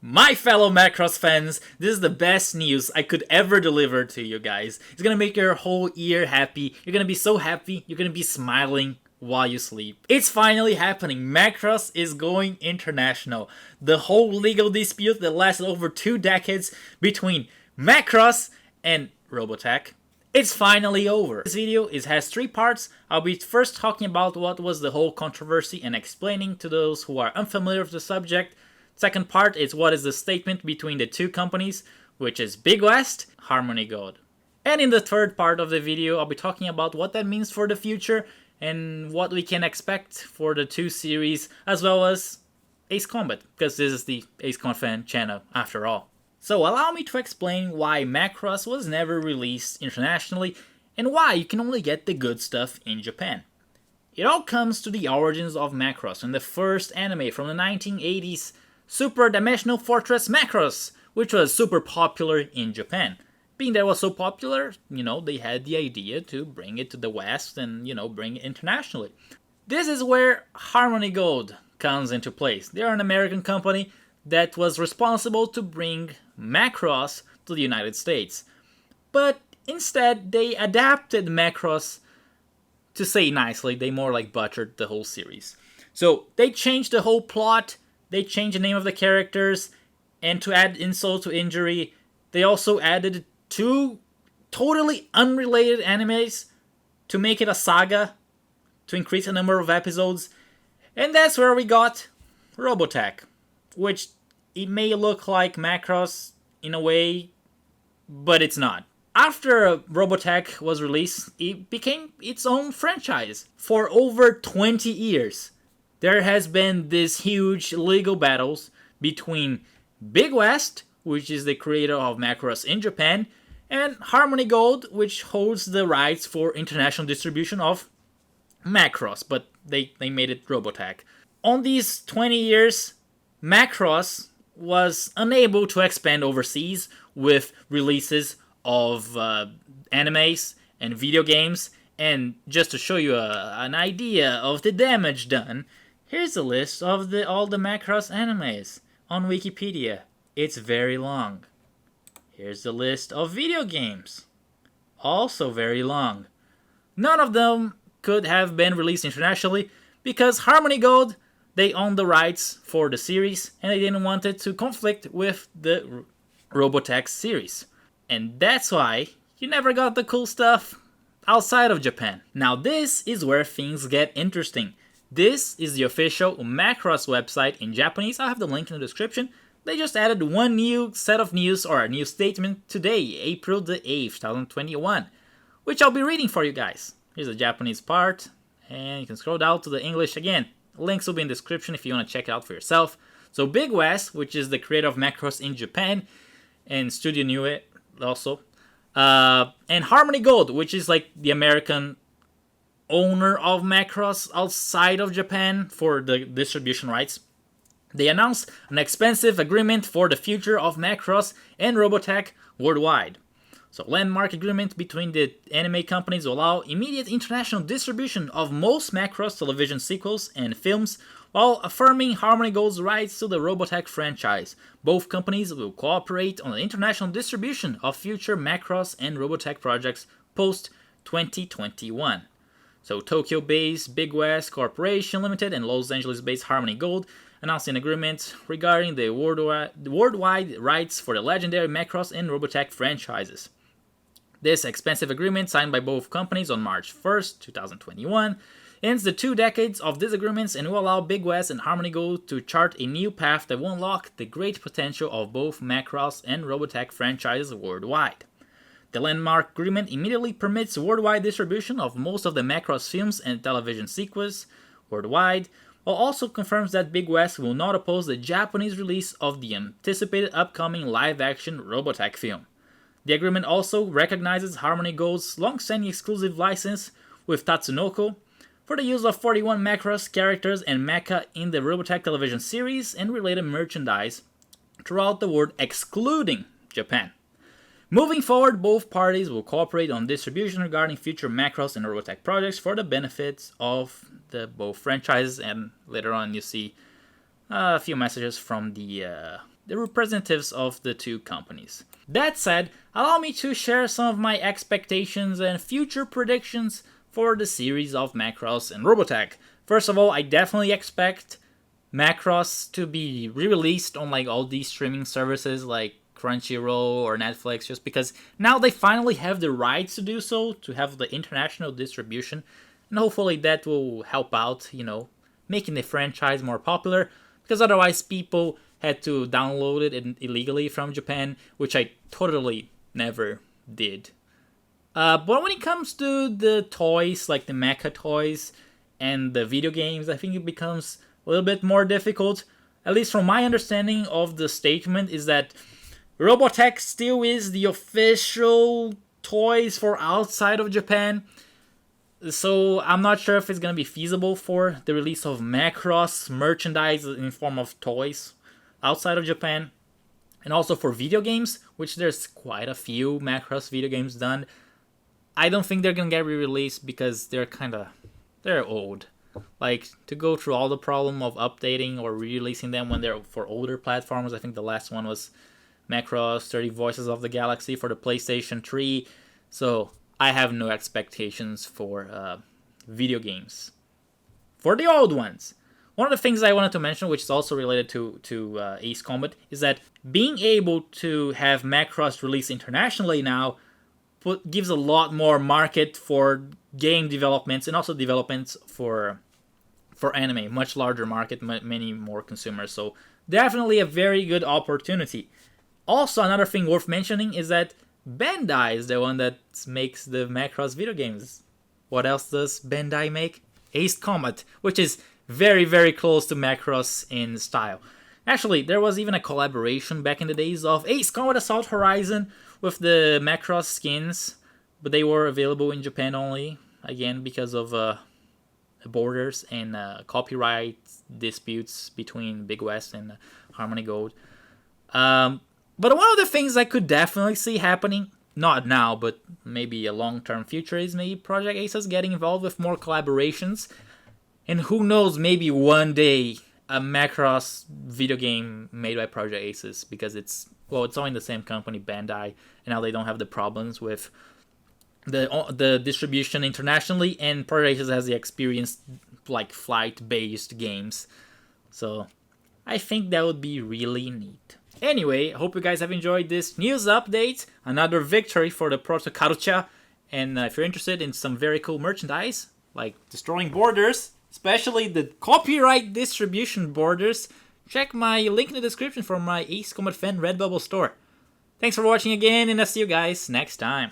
My fellow Macross fans, this is the best news I could ever deliver to you guys. It's gonna make your whole ear happy. You're gonna be so happy, you're gonna be smiling while you sleep. It's finally happening. Macross is going international. The whole legal dispute that lasted over 2 decades between Macross and Robotech, it's finally over. This video has 3 parts. I'll be first talking about what was the whole controversy and explaining to those who are unfamiliar with the subject. Second part is what is the statement between the 2 companies, which is Big West, Harmony Gold. And in the third part of the video, I'll be talking about what that means for the future and what we can expect for the 2 series, as well as Ace Combat, because this is the Ace Combat fan channel after all. So allow me to explain why Macross was never released internationally and why you can only get the good stuff in Japan. It all comes to the origins of Macross and the first anime from the 1980s, Super Dimensional Fortress Macross, which was super popular in Japan. Being that it was so popular, they had the idea to bring it to the West and, bring it internationally. This is where Harmony Gold comes into place. They're an American company that was responsible to bring Macross to the United States. But instead, they adapted Macross, to say nicely, they more like butchered the whole series. So they changed the whole plot, they changed the name of the characters, and to add insult to injury, they also added 2 totally unrelated animes to make it a saga, to increase the number of episodes, and that's where we got Robotech, which it may look like Macross in a way, but it's not. After Robotech was released, it became its own franchise. For over 20 years, there has been this huge legal battles between Big West, which is the creator of Macross in Japan, and Harmony Gold, which holds the rights for international distribution of Macross, but they made it Robotech. On these 20 years, Macross was unable to expand overseas with releases of animes and video games, and just to show you an idea of the damage done, here's a list of all the Macross animes on Wikipedia. It's very long. Here's the list of video games. Also very long. None of them could have been released internationally because Harmony Gold, they own the rights for the series and they didn't want it to conflict with the Robotech series. And that's why you never got the cool stuff outside of Japan. Now this is where things get interesting. This is the official Macross website in Japanese. I'll have the link in the description. They just added one new set of news, or a new statement today, April the 8th, 2021, which I'll be reading for you guys. Here's the Japanese part, and you can scroll down to the English again. Links will be in the description if you want to check it out for yourself. So Big West, which is the creator of Macross in Japan, and Studio New also, and Harmony Gold, which is like the American owner of Macross outside of Japan for the distribution rights. They announced an expensive agreement for the future of Macross and Robotech worldwide. So, landmark agreement between the anime companies will allow immediate international distribution of most Macross television sequels and films, while affirming Harmony Gold's rights to the Robotech franchise. Both companies will cooperate on the international distribution of future Macross and Robotech projects post-2021. So, Tokyo-based Big West Corporation Limited and Los Angeles-based Harmony Gold announced an agreement regarding the worldwide rights for the legendary Macross and Robotech franchises. This expensive agreement, signed by both companies on March 1st, 2021, ends the 2 decades of disagreements and will allow Big West and Harmony Gold to chart a new path that will unlock the great potential of both Macross and Robotech franchises worldwide. The landmark agreement immediately permits worldwide distribution of most of the Macross films and television sequels worldwide, while also confirms that Big West will not oppose the Japanese release of the anticipated upcoming live-action Robotech film. The agreement also recognizes Harmony Gold's long-standing exclusive license with Tatsunoko for the use of 41 Macross characters and mecha in the Robotech television series and related merchandise throughout the world, excluding Japan. Moving forward, both parties will cooperate on distribution regarding future Macross and Robotech projects for the benefits of both franchises, and later on you see a few messages from the the representatives of the two companies. That said, allow me to share some of my expectations and future predictions for the series of Macross and Robotech. First of all, I definitely expect Macross to be re-released on like all these streaming services like Crunchyroll or Netflix, just because now they finally have the rights to do so, to have the international distribution, and hopefully that will help out, making the franchise more popular, because otherwise people had to download it illegally from Japan, which I totally never did. But when it comes to the toys, like the mecha toys and the video games, I think it becomes a little bit more difficult. At least from my understanding of the statement is that Robotech still is the official toys for outside of Japan. So I'm not sure if it's going to be feasible for the release of Macross merchandise in form of toys outside of Japan. And also for video games, which there's quite a few Macross video games done. I don't think they're going to get re-released because they're old. Like, to go through all the problem of updating or re-releasing them when they're for older platforms. I think the last one was Macross 30 Voices of the Galaxy for the PlayStation 3. So I have no expectations for video games. For the old ones, one of the things I wanted to mention, which is also related to Ace Combat, is that being able to have Macross released internationally now gives a lot more market for game developments and also developments for anime. Much larger market, many more consumers. So definitely a very good opportunity. Also, another thing worth mentioning is that Bandai is the one that makes the Macross video games. What else does Bandai make? Ace Combat, which is very, very close to Macross in style. Actually, there was even a collaboration back in the days of Ace Combat Assault Horizon with the Macross skins, but they were available in Japan only, again, because of borders and copyright disputes between Big West and Harmony Gold. But one of the things I could definitely see happening, not now, but maybe a long-term future, is maybe Project Aces getting involved with more collaborations. And who knows, maybe one day a Macross video game made by Project Aces, because it's all in the same company, Bandai, and now they don't have the problems with the distribution internationally, and Project Aces has the experience like flight-based games. So I think that would be really neat. Anyway, I hope you guys have enjoyed this news update. Another victory for the Protoculture. And if you're interested in some very cool merchandise, like destroying borders, especially the copyright distribution borders, check my link in the description for my Ace Combat Fan Redbubble store. Thanks for watching again, and I'll see you guys next time.